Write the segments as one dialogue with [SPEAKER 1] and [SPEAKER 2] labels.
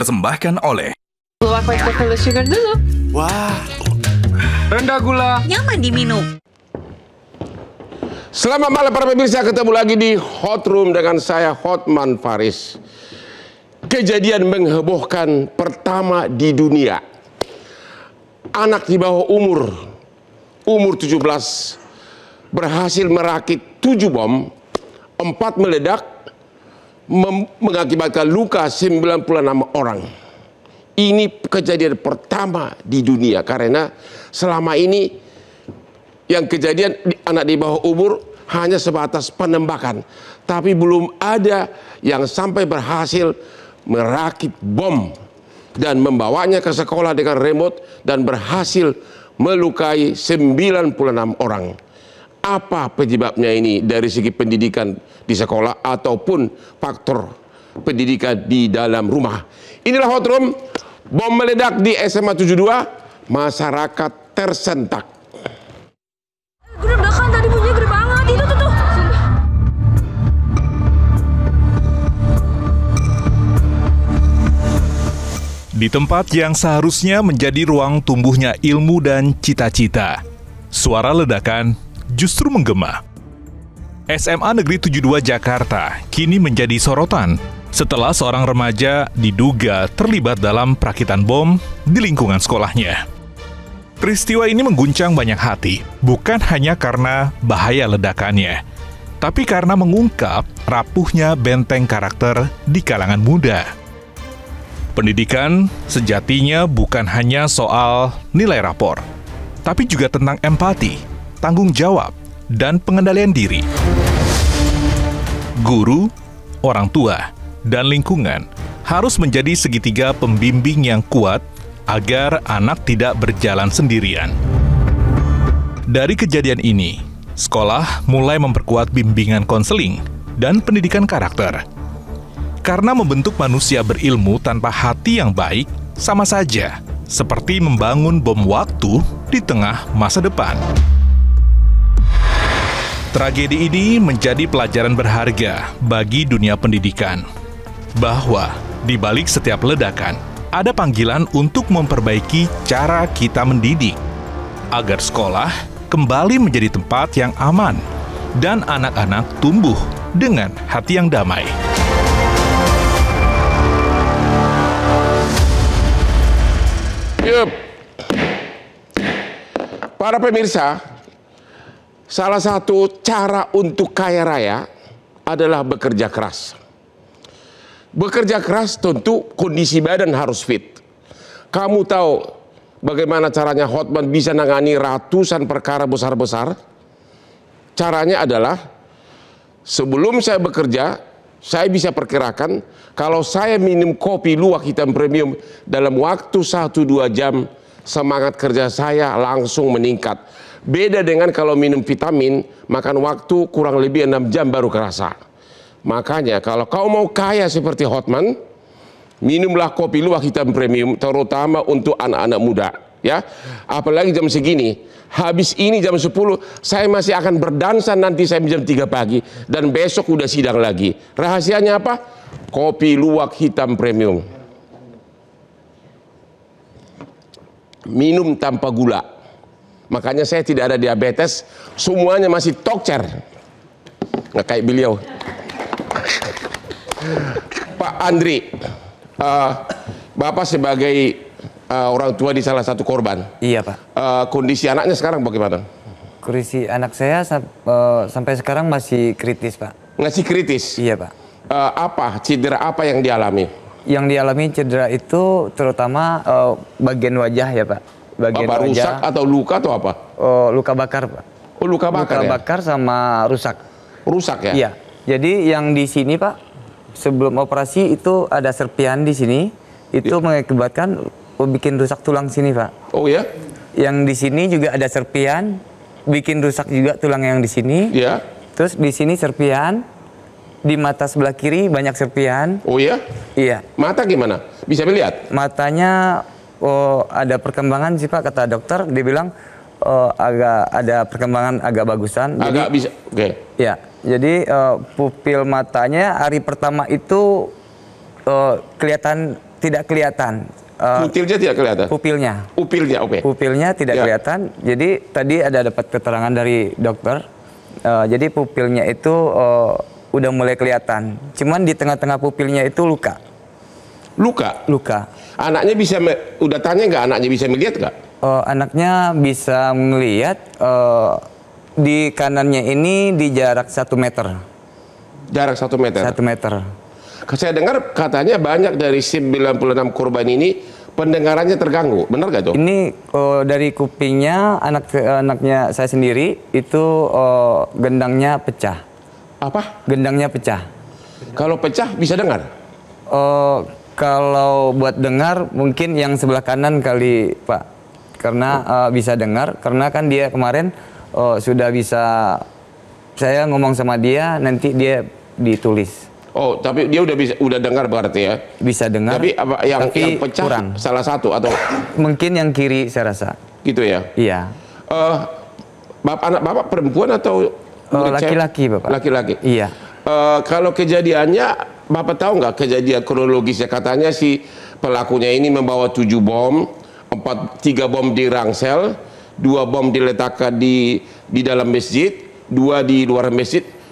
[SPEAKER 1] dipersembahkan oleh
[SPEAKER 2] Luwak White Chocolate Sugar dulu.
[SPEAKER 3] Wah,
[SPEAKER 4] Rendah gula.
[SPEAKER 5] Nyaman diminum.
[SPEAKER 3] selamat malam para pemirsa, ketemu lagi di Hot Room dengan saya Hotman Faris. Kejadian menghebohkan pertama di dunia. Anak di bawah umur 17 berhasil merakit 7 bom, 4 meledak, mengakibatkan luka 96 orang. Ini kejadian pertama di dunia karena selama ini yang kejadian anak di bawah umur hanya sebatas penembakan, tapi belum ada yang sampai berhasil merakit bom dan membawanya ke sekolah dengan remote dan berhasil melukai 96 orang. Apa penyebabnya ini dari segi pendidikan di sekolah ataupun faktor pendidikan di dalam rumah? Inilah Hot Room. Bom meledak di SMA 72, masyarakat tersentak.
[SPEAKER 5] Gede belakang tadi bunyinya gede banget. Itu tuh.
[SPEAKER 1] di tempat yang seharusnya menjadi ruang tumbuhnya ilmu dan cita-cita. Suara ledakan justru menggema. SMA Negeri 72 Jakarta kini menjadi sorotan setelah seorang remaja diduga terlibat dalam perakitan bom di lingkungan sekolahnya. Peristiwa ini mengguncang banyak hati, bukan hanya karena bahaya ledakannya, tapi karena mengungkap rapuhnya benteng karakter di kalangan muda. Pendidikan sejatinya bukan hanya soal nilai rapor, tapi juga tentang empati, tanggung jawab, dan pengendalian diri. Guru, orang tua, dan lingkungan harus menjadi segitiga pembimbing yang kuat agar anak tidak berjalan sendirian. Dari kejadian ini, sekolah mulai memperkuat bimbingan konseling dan pendidikan karakter. Karena membentuk manusia berilmu tanpa hati yang baik sama saja seperti membangun bom waktu di tengah masa depan. Tragedi ini menjadi pelajaran berharga bagi dunia pendidikan, bahwa di balik setiap ledakan ada panggilan untuk memperbaiki cara kita mendidik, agar sekolah kembali menjadi tempat yang aman dan anak-anak tumbuh dengan hati yang damai.
[SPEAKER 3] Yup. Para pemirsa, salah satu cara untuk kaya raya adalah bekerja keras. Bekerja keras tentu kondisi badan harus fit. Kamu tahu bagaimana caranya Hotman bisa nangani ratusan perkara besar-besar? Caranya adalah sebelum saya bekerja, saya bisa perkirakan kalau saya minum kopi luwak hitam premium dalam waktu 1-2 jam, semangat kerja saya langsung meningkat. Beda dengan kalau minum vitamin, makan waktu kurang lebih 6 jam baru kerasa. Makanya kalau kau mau kaya seperti Hotman, minumlah kopi luwak hitam premium, terutama untuk anak-anak muda, ya. Apalagi jam segini, habis ini jam 10, saya masih akan berdansa nanti saya jam 3 pagi, dan besok udah sidang lagi. Rahasianya apa? Kopi luwak hitam premium. Minum tanpa gula. Makanya saya tidak ada diabetes, semuanya masih tokcer. Nggak kayak beliau. Pak Andri, Bapak sebagai orang tua di salah satu korban.
[SPEAKER 4] Iya, Pak.
[SPEAKER 3] Kondisi anaknya sekarang bagaimana?
[SPEAKER 4] Kondisi anak saya sampai sekarang masih kritis, Pak.
[SPEAKER 3] Masih kritis?
[SPEAKER 4] Iya, Pak.
[SPEAKER 3] Cedera apa yang dialami?
[SPEAKER 4] Yang dialami cedera itu terutama bagian wajah ya, Pak. Bagian
[SPEAKER 3] apa,
[SPEAKER 4] wajah.
[SPEAKER 3] Rusak atau luka atau apa?
[SPEAKER 4] Luka bakar, Pak.
[SPEAKER 3] Oh, luka bakar
[SPEAKER 4] luka
[SPEAKER 3] ya?
[SPEAKER 4] bakar sama rusak.
[SPEAKER 3] Rusak ya?
[SPEAKER 4] Iya. Jadi yang di sini, Pak, sebelum operasi itu ada serpian di sini, itu mengakibatkan bikin rusak tulang sini, Pak.
[SPEAKER 3] Oh ya?
[SPEAKER 4] Yang di sini juga ada serpian, bikin rusak juga tulang yang di sini.
[SPEAKER 3] Iya.
[SPEAKER 4] Terus di sini serpian, di mata sebelah kiri banyak serpian.
[SPEAKER 3] Oh ya?
[SPEAKER 4] Iya.
[SPEAKER 3] Mata gimana? Bisa melihat?
[SPEAKER 4] Matanya ada perkembangan sih, Pak, kata dokter. Dia bilang agak ada perkembangan agak bagusan.
[SPEAKER 3] Agak
[SPEAKER 4] jadi,
[SPEAKER 3] bisa. Oke.
[SPEAKER 4] Ya. Jadi pupil matanya hari pertama itu kelihatan tidak kelihatan.
[SPEAKER 3] Kutilnya tidak kelihatan.
[SPEAKER 4] Pupilnya.
[SPEAKER 3] oke.
[SPEAKER 4] Pupilnya tidak
[SPEAKER 3] Ya.
[SPEAKER 4] kelihatan. Jadi tadi ada dapat keterangan dari dokter. Jadi pupilnya itu udah mulai kelihatan. Cuman di tengah-tengah pupilnya itu luka.
[SPEAKER 3] Luka. Anaknya bisa udah tanya nggak anaknya bisa melihat nggak?
[SPEAKER 4] Anaknya bisa melihat di kanannya ini di jarak 1 meter.
[SPEAKER 3] Jarak 1 meter.
[SPEAKER 4] 1 meter.
[SPEAKER 3] Saya dengar katanya banyak dari 96 korban ini pendengarannya terganggu, benar gak tuh?
[SPEAKER 4] Ini dari kupingnya anaknya saya sendiri itu gendangnya pecah.
[SPEAKER 3] Apa?
[SPEAKER 4] Gendangnya pecah.
[SPEAKER 3] Kalau pecah bisa dengar?
[SPEAKER 4] Kalau buat dengar mungkin yang sebelah kanan kali Pak, karena bisa dengar karena kan dia kemarin sudah bisa, saya ngomong sama dia nanti dia ditulis.
[SPEAKER 3] Oh, tapi dia udah dengar berarti ya?
[SPEAKER 4] Bisa dengar.
[SPEAKER 3] Tapi apa yang pecah
[SPEAKER 4] kurang.
[SPEAKER 3] Salah satu atau?
[SPEAKER 4] Mungkin yang kiri saya rasa.
[SPEAKER 3] Gitu ya?
[SPEAKER 4] Iya.
[SPEAKER 3] Anak bapak perempuan atau
[SPEAKER 4] laki-laki Bapak?
[SPEAKER 3] Laki-laki.
[SPEAKER 4] Iya.
[SPEAKER 3] Kalau kejadiannya, bapak tahu nggak kejadian kronologisnya? Katanya si pelakunya ini membawa 7 bom, 3 bom di rangsel, 2 bom diletakkan di dalam masjid, 2 di luar masjid.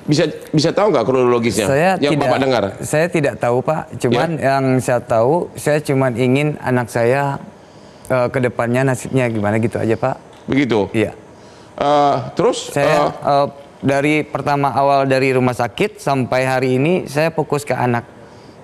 [SPEAKER 3] Bisa tahu nggak kronologisnya? Yang bapak dengar?
[SPEAKER 4] Saya tidak tahu Pak. Cuman yang saya tahu, saya cuman ingin anak saya ke depannya nasibnya gimana gitu aja Pak.
[SPEAKER 3] Begitu?
[SPEAKER 4] Iya.
[SPEAKER 3] Terus?
[SPEAKER 4] Saya dari pertama awal dari rumah sakit sampai hari ini saya fokus ke anak.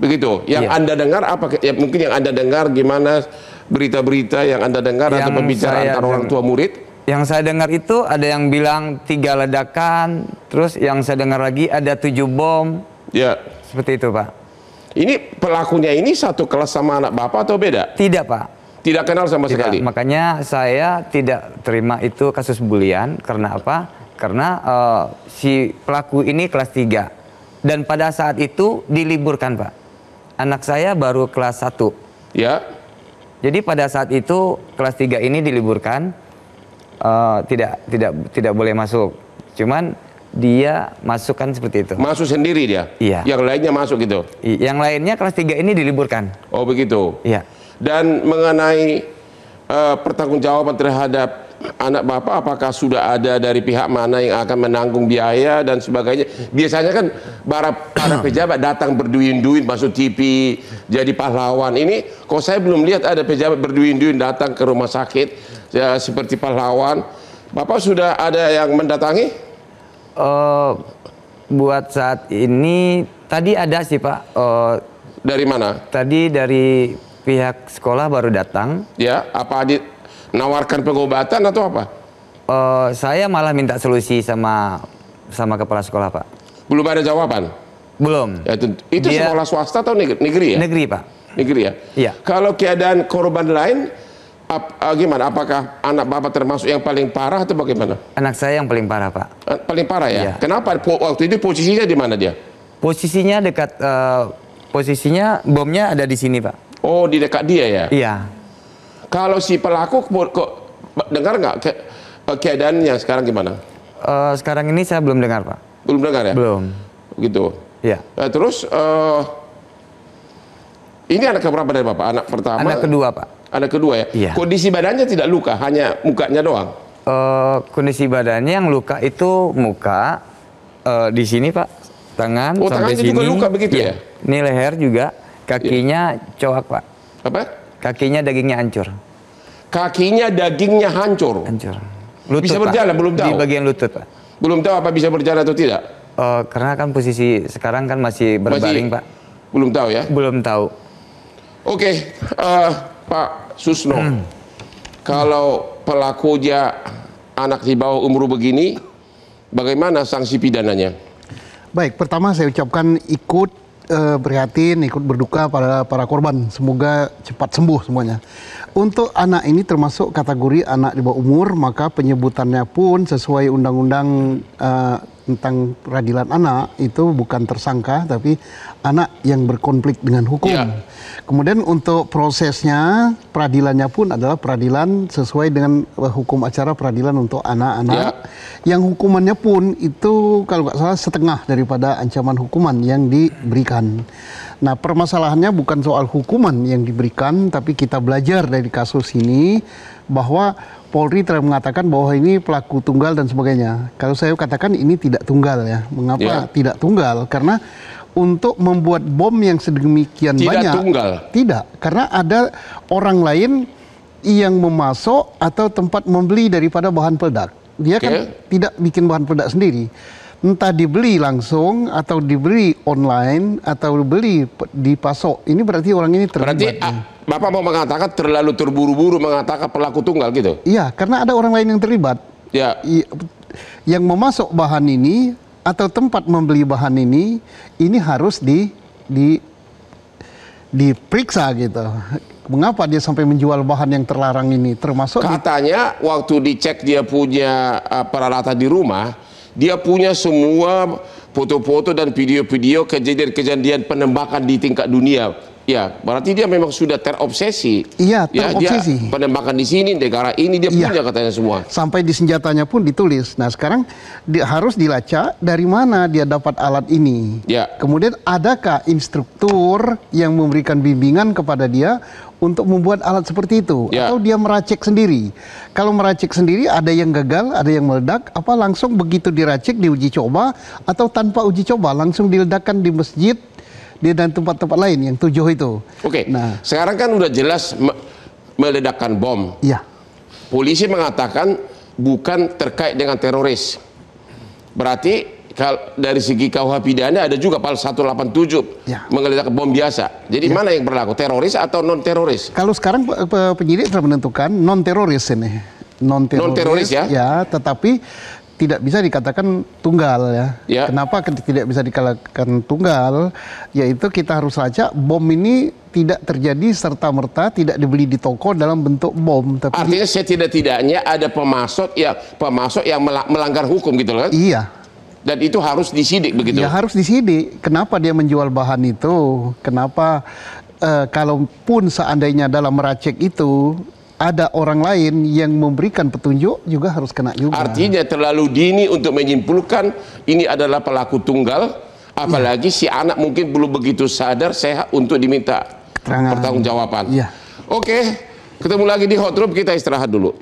[SPEAKER 3] Begitu. Yang Anda dengar apa? Ya, mungkin yang Anda dengar gimana berita-berita yang Anda dengar atau pembicaraan antara orang tua murid?
[SPEAKER 4] Yang saya dengar itu ada yang bilang 3 ledakan, terus yang saya dengar lagi ada 7 bom.
[SPEAKER 3] Ya.
[SPEAKER 4] Seperti itu Pak.
[SPEAKER 3] Ini pelakunya ini satu kelas sama anak bapak atau beda?
[SPEAKER 4] Tidak Pak.
[SPEAKER 3] Tidak kenal sama sekali?
[SPEAKER 4] Makanya saya tidak terima itu kasus bulian. Karena apa? Karena si pelaku ini kelas 3. Dan pada saat itu diliburkan Pak. Anak saya baru kelas 1.
[SPEAKER 3] Ya.
[SPEAKER 4] Jadi pada saat itu kelas 3 ini diliburkan. Tidak boleh masuk. Cuman dia masuk kan seperti itu.
[SPEAKER 3] Masuk sendiri dia?
[SPEAKER 4] Iya.
[SPEAKER 3] Yang lainnya masuk gitu?
[SPEAKER 4] Yang lainnya kelas 3 ini diliburkan.
[SPEAKER 3] Oh begitu?
[SPEAKER 4] Iya.
[SPEAKER 3] Dan mengenai pertanggungjawaban terhadap anak bapak, apakah sudah ada dari pihak mana yang akan menanggung biaya dan sebagainya? Biasanya kan para pejabat datang berduyun-duyun masuk TV jadi pahlawan. Ini kok saya belum lihat ada pejabat berduyun-duyun datang ke rumah sakit ya, seperti pahlawan. Bapak sudah ada yang mendatangi?
[SPEAKER 4] Buat saat ini tadi ada sih Pak.
[SPEAKER 3] Dari mana?
[SPEAKER 4] Tadi dari pihak sekolah baru datang.
[SPEAKER 3] Ya, apa nawarkan pengobatan atau apa?
[SPEAKER 4] Saya malah minta solusi sama kepala sekolah Pak.
[SPEAKER 3] Belum ada jawaban?
[SPEAKER 4] Belum.
[SPEAKER 3] Ya, itu sekolah swasta atau negeri ya?
[SPEAKER 4] Negeri Pak.
[SPEAKER 3] Negeri ya?
[SPEAKER 4] Iya.
[SPEAKER 3] Kalau keadaan korban lain, gimana? Apakah anak bapak termasuk yang paling parah atau bagaimana?
[SPEAKER 4] Anak saya yang paling parah Pak.
[SPEAKER 3] Paling parah ya?
[SPEAKER 4] Iya.
[SPEAKER 3] Kenapa? Waktu itu posisinya di mana dia?
[SPEAKER 4] Posisinya dekat, posisinya bomnya ada di sini Pak.
[SPEAKER 3] Oh, di dekat dia ya?
[SPEAKER 4] Iya.
[SPEAKER 3] Kalau si pelaku kok dengar nggak keadaannya sekarang gimana?
[SPEAKER 4] Sekarang ini saya belum dengar Pak.
[SPEAKER 3] Belum dengar ya?
[SPEAKER 4] Belum.
[SPEAKER 3] Gitu.
[SPEAKER 4] Iya.
[SPEAKER 3] Terus ini anak keberapa dari bapak? Anak pertama?
[SPEAKER 4] Anak kedua Pak.
[SPEAKER 3] Anak kedua ya?
[SPEAKER 4] Iya.
[SPEAKER 3] Kondisi badannya tidak luka, hanya mukanya doang?
[SPEAKER 4] Kondisi badannya yang luka itu muka, di sini Pak, tangan sampai
[SPEAKER 3] tangannya
[SPEAKER 4] sini.
[SPEAKER 3] juga luka begitu ya?
[SPEAKER 4] Ini leher juga, kakinya coak Pak.
[SPEAKER 3] Apa?
[SPEAKER 4] Kakinya dagingnya hancur.
[SPEAKER 3] Kakinya dagingnya hancur?
[SPEAKER 4] Hancur. Lutut,
[SPEAKER 3] bisa berjalan,
[SPEAKER 4] Pak.
[SPEAKER 3] belum tahu?
[SPEAKER 4] Di bagian lutut Pak.
[SPEAKER 3] Belum tahu apa bisa berjalan atau tidak?
[SPEAKER 4] Karena kan posisi sekarang kan masih berbaring Pak.
[SPEAKER 3] Belum tahu ya?
[SPEAKER 4] Belum tahu.
[SPEAKER 3] Oke, Pak Susno, kalau pelakunya anak di bawah umur begini, bagaimana sanksi pidananya?
[SPEAKER 6] Baik, pertama saya ucapkan ikut prihatin, ikut berduka pada para korban. Semoga cepat sembuh semuanya. Untuk anak ini termasuk kategori anak di bawah umur, maka penyebutannya pun sesuai undang-undang tentang peradilan anak itu bukan tersangka, tapi anak yang berkonflik dengan hukum. Ya. Kemudian untuk prosesnya, peradilannya pun adalah peradilan sesuai dengan hukum acara peradilan untuk anak-anak. Ya. Yang hukumannya pun itu kalau nggak salah setengah daripada ancaman hukuman yang diberikan. Nah, permasalahannya bukan soal hukuman yang diberikan, tapi kita belajar dari kasus ini bahwa Polri telah mengatakan bahwa ini pelaku tunggal dan sebagainya. Kalau saya katakan ini tidak tunggal ya. Mengapa tidak tunggal? Karena untuk membuat bom yang sedemikian
[SPEAKER 3] Tidak
[SPEAKER 6] banyak.
[SPEAKER 3] tunggal.
[SPEAKER 6] Tidak, karena ada orang lain yang memasok atau tempat membeli daripada bahan peledak. Dia kan tidak bikin bahan peledak sendiri. Entah dibeli langsung atau dibeli online atau dibeli di pasok. Ini berarti orang ini terlibat.
[SPEAKER 3] Berarti Bapak mau mengatakan terlalu terburu-buru mengatakan pelaku tunggal gitu?
[SPEAKER 6] Iya, karena ada orang lain yang terlibat.
[SPEAKER 3] Ya.
[SPEAKER 6] Yang memasok bahan ini atau tempat membeli bahan ini harus diperiksa gitu. Mengapa dia sampai menjual bahan yang terlarang ini? Termasuk
[SPEAKER 3] katanya waktu dicek dia punya peralatan di rumah, dia punya semua foto-foto dan video-video kejadian-kejadian penembakan di tingkat dunia. Ya, berarti dia memang sudah terobsesi.
[SPEAKER 6] Iya,
[SPEAKER 3] Dia
[SPEAKER 6] terobsesi.
[SPEAKER 3] penembakan di sini, negara ini dia punya katanya semua.
[SPEAKER 6] Sampai di senjatanya pun ditulis. Nah, sekarang harus dilacak dari mana dia dapat alat ini.
[SPEAKER 3] Ya.
[SPEAKER 6] Kemudian adakah instruktur yang memberikan bimbingan kepada dia untuk membuat alat seperti itu, atau dia meracik sendiri? Kalau meracik sendiri, ada yang gagal, ada yang meledak, apa langsung begitu diracik diuji coba, atau tanpa uji coba langsung diledakkan di masjid dan tempat-tempat lain yang 7 itu.
[SPEAKER 3] Oke.
[SPEAKER 6] Nah,
[SPEAKER 3] sekarang kan udah jelas meledakkan bom.
[SPEAKER 6] Iya.
[SPEAKER 3] Polisi mengatakan bukan terkait dengan teroris. Berarti kalau dari segi KUH pidana ada juga pasal 187 mengeledakkan bom biasa. Jadi mana yang berlaku, teroris atau non teroris?
[SPEAKER 6] Kalau sekarang penyidik telah menentukan non teroris ini, non teroris
[SPEAKER 3] ya?
[SPEAKER 6] Ya, tetapi tidak bisa dikatakan tunggal ya. Kenapa tidak bisa dikatakan tunggal? Yaitu kita harus lacak bom ini tidak terjadi serta-merta, tidak dibeli di toko dalam bentuk bom. Tapi
[SPEAKER 3] artinya setidak-tidaknya ada pemasok yang melanggar hukum gitu kan?
[SPEAKER 6] Iya.
[SPEAKER 3] Dan itu harus disidik begitu?
[SPEAKER 6] Ya harus disidik. Kenapa dia menjual bahan itu? Kenapa kalaupun seandainya dalam meracik itu ada orang lain yang memberikan petunjuk, juga harus kena juga.
[SPEAKER 3] Artinya terlalu dini untuk menyimpulkan ini adalah pelaku tunggal, apalagi si anak mungkin belum begitu sadar, sehat untuk diminta pertanggungjawaban. Oke, ketemu lagi di Hot Room, kita istirahat dulu.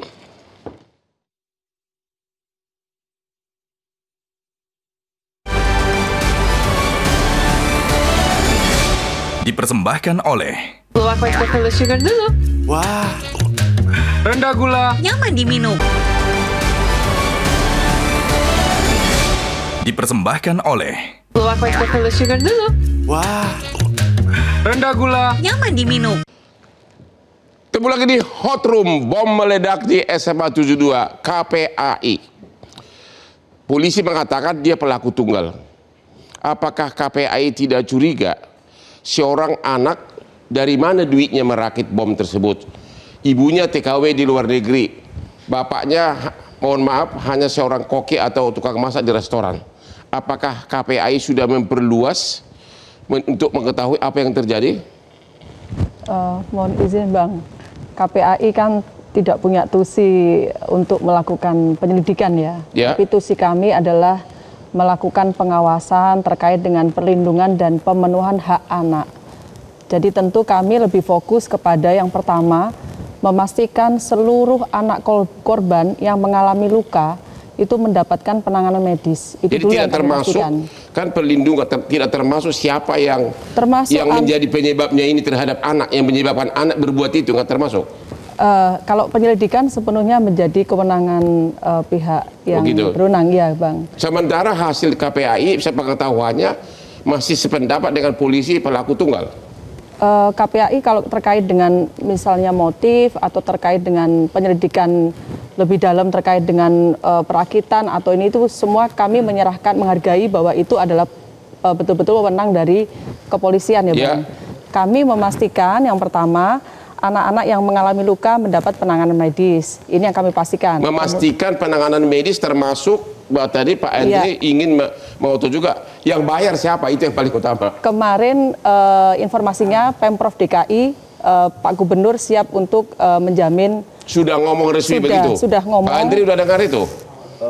[SPEAKER 1] Dipersembahkan oleh
[SPEAKER 2] Blue Aqua Coconut Sugar dulu.
[SPEAKER 7] Wah, rendah gula,
[SPEAKER 5] Nyaman diminum.
[SPEAKER 1] Dipersembahkan oleh
[SPEAKER 2] Blue Aqua Coconut Sugar dulu.
[SPEAKER 7] wah, rendah gula,
[SPEAKER 5] Nyaman diminum.
[SPEAKER 3] Ketemu lagi di Hot Room, bom meledak di SMA 72 KPAI. Polisi mengatakan dia pelaku tunggal. Apakah KPAI tidak curiga seorang anak dari mana duitnya merakit bom tersebut? Ibunya TKW di luar negeri, bapaknya mohon maaf hanya seorang koki atau tukang masak di restoran. Apakah KPAI sudah memperluas untuk mengetahui apa yang terjadi?
[SPEAKER 8] Mohon izin Bang, KPAI kan tidak punya tusi untuk melakukan penyelidikan ya. Tapi tusi kami adalah melakukan pengawasan terkait dengan perlindungan dan pemenuhan hak anak. Jadi tentu kami lebih fokus kepada yang pertama, memastikan seluruh anak korban yang mengalami luka itu mendapatkan penanganan medis. Itu
[SPEAKER 3] jadi
[SPEAKER 8] dulu
[SPEAKER 3] tidak termasuk kan perlindungan, tidak termasuk siapa yang menjadi penyebabnya ini terhadap anak, yang menyebabkan anak berbuat itu, nggak termasuk.
[SPEAKER 8] Kalau penyelidikan sepenuhnya menjadi kewenangan pihak yang berwenang, ya Bang.
[SPEAKER 3] Sementara hasil KPAI, sepengetahuannya masih sependapat dengan polisi pelaku tunggal.
[SPEAKER 8] KPAI kalau terkait dengan misalnya motif atau terkait dengan penyelidikan lebih dalam terkait dengan perakitan atau ini, itu semua kami menyerahkan, menghargai bahwa itu adalah betul-betul wewenang dari kepolisian ya Bang. Kami memastikan yang pertama, anak-anak yang mengalami luka mendapat penanganan medis. Ini yang kami pastikan.
[SPEAKER 3] Memastikan penanganan medis termasuk bahwa tadi Pak Andri ingin mau tahu juga yang bayar siapa, itu yang paling utama. Kemarin
[SPEAKER 8] informasinya Pemprov DKI, Pak Gubernur siap untuk menjamin.
[SPEAKER 3] Sudah ngomong resmi begitu?
[SPEAKER 8] Sudah ngomong.
[SPEAKER 3] Pak Andri udah dengar itu?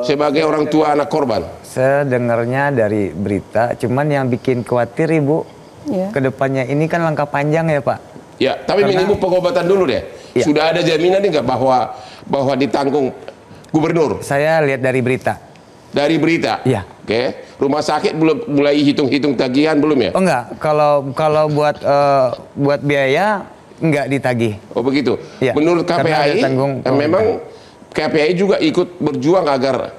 [SPEAKER 3] Sebagai orang tua anak korban?
[SPEAKER 4] Saya dengarnya dari berita, cuman yang bikin khawatir Ibu, kedepannya ini kan langkah panjang ya Pak.
[SPEAKER 3] Ya, tapi minimum pengobatan dulu deh. Sudah ada jaminan nggak bahwa ditanggung gubernur?
[SPEAKER 4] Saya lihat dari berita.
[SPEAKER 3] Dari berita?
[SPEAKER 4] Iya.
[SPEAKER 3] Oke. Rumah sakit belum mulai hitung-hitung tagihan belum ya?
[SPEAKER 4] Oh enggak, kalau buat biaya enggak ditagih.
[SPEAKER 3] Oh begitu.
[SPEAKER 4] Ya,
[SPEAKER 3] menurut KPAI memang KPAI juga ikut berjuang agar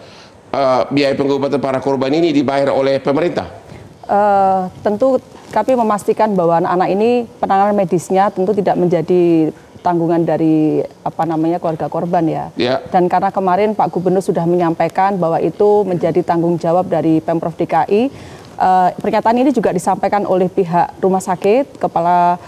[SPEAKER 3] biaya pengobatan para korban ini dibayar oleh pemerintah.
[SPEAKER 8] Tentu kami memastikan bahwa anak-anak ini penanganan medisnya tentu tidak menjadi tanggungan dari keluarga korban ya. Dan karena kemarin Pak Gubernur sudah menyampaikan bahwa itu menjadi tanggung jawab dari Pemprov DKI, pernyataan ini juga disampaikan oleh pihak rumah sakit, kepala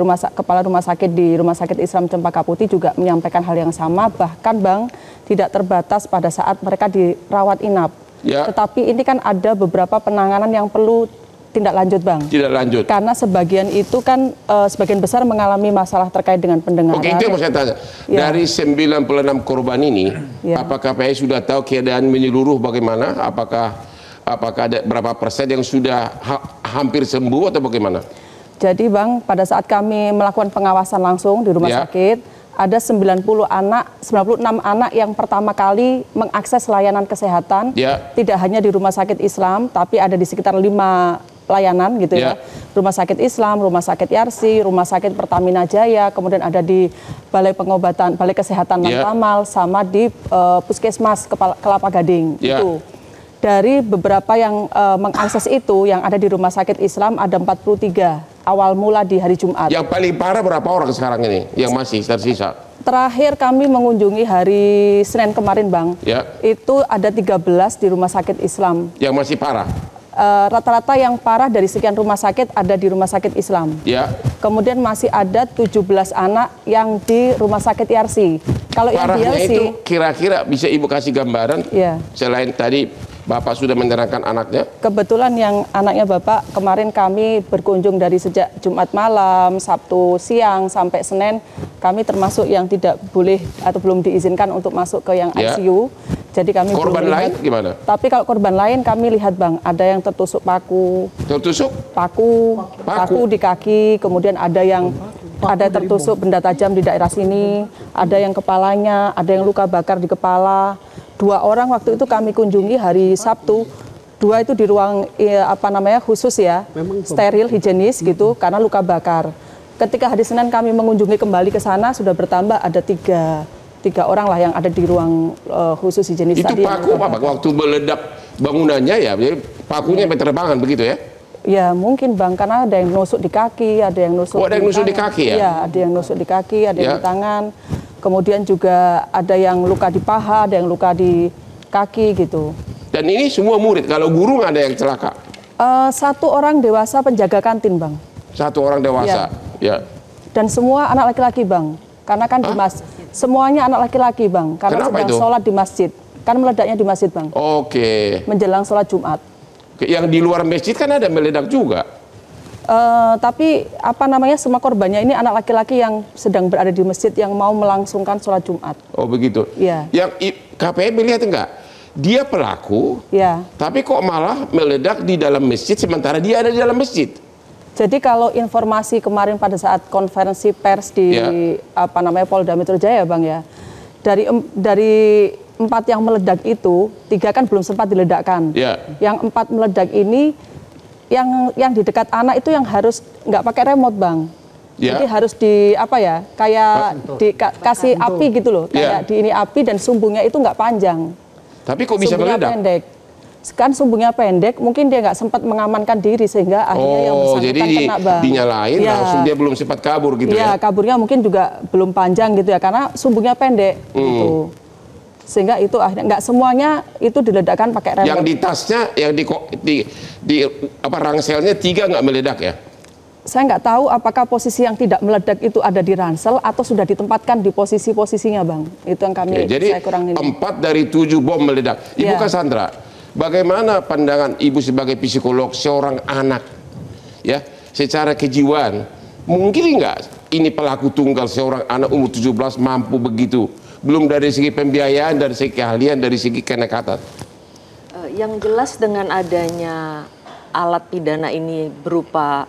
[SPEAKER 8] rumah sakit di Rumah Sakit Islam Cempaka Putih juga menyampaikan hal yang sama, bahkan Bang tidak terbatas pada saat mereka dirawat inap. Tetapi ini kan ada beberapa penanganan yang perlu tindak lanjut Bang.
[SPEAKER 3] Tidak lanjut.
[SPEAKER 8] Karena sebagian itu kan sebagian besar mengalami masalah terkait dengan pendengaran.
[SPEAKER 3] Oke, itu yang mau saya tanya. Dari 96 korban ini, apakah KPAI sudah tahu keadaan menyeluruh bagaimana? Apakah ada berapa persen yang sudah hampir sembuh atau bagaimana?
[SPEAKER 8] Jadi Bang, pada saat kami melakukan pengawasan langsung di rumah sakit, ada 96 anak yang pertama kali mengakses layanan kesehatan, tidak hanya di Rumah Sakit Islam, tapi ada di sekitar 5 layanan gitu ya. Rumah Sakit Islam, Rumah Sakit Yarsi, Rumah Sakit Pertamina Jaya, kemudian ada di Balai Kesehatan Lantamal, sama di Puskesmas Kelapa Gading. Itu. Dari beberapa yang mengakses itu, yang ada di Rumah Sakit Islam ada 43 awal mula di hari Jumat.
[SPEAKER 3] Yang paling parah berapa orang sekarang ini yang masih tersisa?
[SPEAKER 8] Terakhir kami mengunjungi hari Senin kemarin Bang, itu ada 13 di Rumah Sakit Islam.
[SPEAKER 3] Yang masih parah?
[SPEAKER 8] Rata-rata yang parah dari sekian rumah sakit ada di Rumah Sakit Islam. Kemudian masih ada 17 anak yang di Rumah Sakit Yarsi. Kalau yang di Yarsi,
[SPEAKER 3] itu kira-kira bisa Ibu kasih gambaran? Selain tadi Bapak sudah menerangkan anaknya?
[SPEAKER 8] Kebetulan yang anaknya Bapak kemarin kami berkunjung dari sejak Jumat malam, Sabtu siang sampai Senin, kami termasuk yang tidak boleh atau belum diizinkan untuk masuk ke yang ICU. Jadi kami
[SPEAKER 3] korban lain gimana?
[SPEAKER 8] Tapi kalau korban lain kami lihat Bang, ada yang tertusuk paku.
[SPEAKER 3] Tertusuk?
[SPEAKER 8] Paku di kaki, kemudian ada yang tertusuk benda tajam di daerah sini, ada yang kepalanya, ada yang luka bakar di kepala. 2 orang waktu itu kami kunjungi hari Sabtu, 2 itu di ruang khusus ya, steril, higienis gitu, karena luka bakar. Ketika hari Senin kami mengunjungi kembali ke sana, sudah bertambah ada 3 orang lah yang ada di ruang khusus higienis.
[SPEAKER 3] Itu paku apa? Waktu meledak bangunannya ya, pakunya berterbangan begitu ya?
[SPEAKER 8] Ya mungkin Bang, karena ada yang nusuk di kaki, ada yang nusuk
[SPEAKER 3] ada yang nusuk di kaki ya?
[SPEAKER 8] Iya, ada yang nusuk di kaki, ada yang di tangan. Kemudian juga ada yang luka di paha, ada yang luka di kaki gitu.
[SPEAKER 3] Dan ini semua murid, kalau guru nggak ada yang celaka?
[SPEAKER 8] 1 orang dewasa penjaga kantin Bang.
[SPEAKER 3] 1 orang dewasa?
[SPEAKER 8] Dan semua anak laki-laki Bang. Karena kan semuanya anak laki-laki Bang. Karena sedang sholat di masjid. Kan meledaknya di masjid Bang. Menjelang sholat Jumat.
[SPEAKER 3] Yang di luar masjid kan ada meledak juga.
[SPEAKER 8] Tapi semua korbannya ini anak laki-laki yang sedang berada di masjid yang mau melangsungkan sholat Jumat.
[SPEAKER 3] Oh begitu. Yang KPAI melihat enggak? Dia pelaku, tapi kok malah meledak di dalam masjid sementara dia ada di dalam masjid.
[SPEAKER 8] Jadi kalau informasi kemarin pada saat konferensi pers di Polda Metro Jaya Bang ya, dari 4 yang meledak itu 3 kan belum sempat diledakkan. Yang 4 meledak ini yang di dekat anak itu yang harus nggak pakai remote Bang. Jadi harus dikasih api gitu loh, kayak di ini api dan sumbungnya itu nggak panjang.
[SPEAKER 3] Tapi kok bisa meledak?
[SPEAKER 8] Pendek. Kan sumbungnya pendek, mungkin dia nggak sempat mengamankan diri sehingga akhirnya yang bersangkutan kena Bang.
[SPEAKER 3] Dinyalain langsung dia belum sempat kabur gitu ya?
[SPEAKER 8] Kaburnya mungkin juga belum panjang gitu ya, karena sumbungnya pendek gitu. Sehingga itu akhirnya nggak semuanya itu diledakkan pakai remote.
[SPEAKER 3] Yang di tasnya, yang di rangselnya 3 nggak meledak ya?
[SPEAKER 8] Saya nggak tahu apakah posisi yang tidak meledak itu ada di ransel atau sudah ditempatkan di posisi-posisinya Bang. Itu yang saya kurang ini.
[SPEAKER 3] 4 dari 7 bom meledak. Ibu Cassandra, bagaimana pandangan Ibu sebagai psikolog seorang anak ya, secara kejiwaan? Mungkin nggak ini pelaku tunggal seorang anak umur 17 mampu begitu? Belum dari segi pembiayaan, dari segi keahlian, dari segi kenekatan.
[SPEAKER 9] Yang jelas dengan adanya alat pidana ini berupa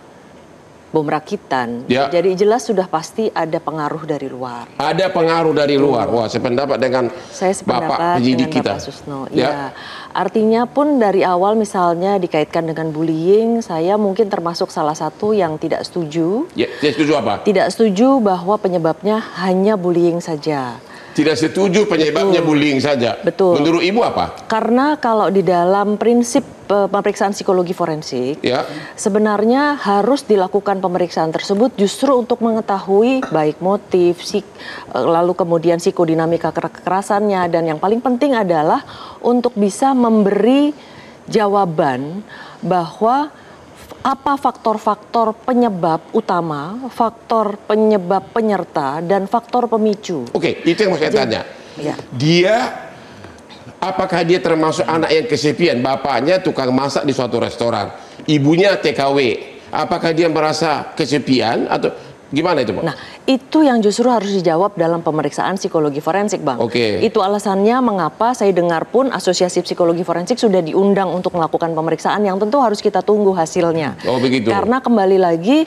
[SPEAKER 9] bom rakitan,
[SPEAKER 3] Ya.
[SPEAKER 9] jadi jelas sudah pasti ada pengaruh dari luar.
[SPEAKER 3] Ada pengaruh dari luar. Wah, sependapat dengan
[SPEAKER 9] Saya
[SPEAKER 3] Bapak
[SPEAKER 9] sependapat
[SPEAKER 3] penyidik
[SPEAKER 9] dengan
[SPEAKER 3] kita.
[SPEAKER 9] Bapak Susno.
[SPEAKER 3] Ya.
[SPEAKER 9] Ya. Artinya pun dari awal misalnya dikaitkan dengan bullying, saya mungkin termasuk salah satu yang tidak setuju.
[SPEAKER 3] Ya, tidak setuju apa?
[SPEAKER 9] Tidak setuju bahwa penyebabnya hanya bullying saja.
[SPEAKER 3] Tidak setuju penyebabnya bullying saja.
[SPEAKER 9] Betul.
[SPEAKER 3] Menurut Ibu apa?
[SPEAKER 9] Karena kalau di dalam prinsip pemeriksaan psikologi forensik,
[SPEAKER 3] Ya.
[SPEAKER 9] sebenarnya harus dilakukan pemeriksaan tersebut justru untuk mengetahui baik motif, lalu kemudian psikodinamika kekerasannya, dan yang paling penting adalah untuk bisa memberi jawaban bahwa apa faktor-faktor penyebab utama, faktor penyebab penyerta, dan faktor pemicu.
[SPEAKER 3] Oke, itu yang mau saya tanya.
[SPEAKER 9] Ya.
[SPEAKER 3] Dia, apakah dia termasuk anak yang kesepian? Bapaknya tukang masak di suatu restoran, ibunya TKW. Apakah dia merasa kesepian atau gimana itu, Pak?
[SPEAKER 9] Nah, itu yang justru harus dijawab dalam pemeriksaan psikologi forensik, Bang.
[SPEAKER 3] Oke.
[SPEAKER 9] Itu alasannya mengapa saya dengar pun Asosiasi Psikologi Forensik sudah diundang untuk melakukan pemeriksaan yang tentu harus kita tunggu hasilnya.
[SPEAKER 3] Oh, begitu.
[SPEAKER 9] Karena kembali lagi,